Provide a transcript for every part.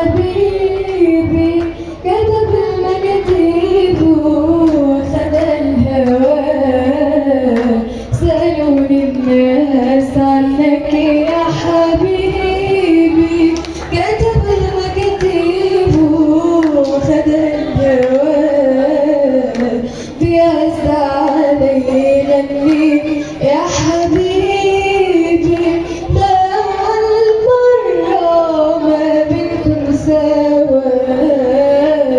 حبيبي كتب المكاتيب وخد الهوى. سألوني الناس عنك يا حبيبي كتب المكاتيب وخد الهوى. بيعز علينا النيل يا حبيبي لأول مرة ما بنكون سوا.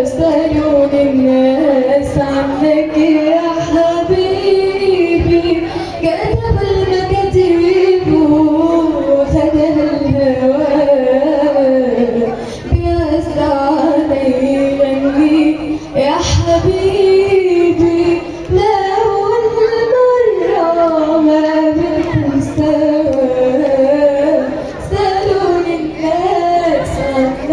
سألوني الناس عنك يا حبيبي كتب المكاتيب وخدها الهوى. بيعز علينا النيل يا حبيبي لأول مرة ما بنكون سوا. سألوني الناس عنك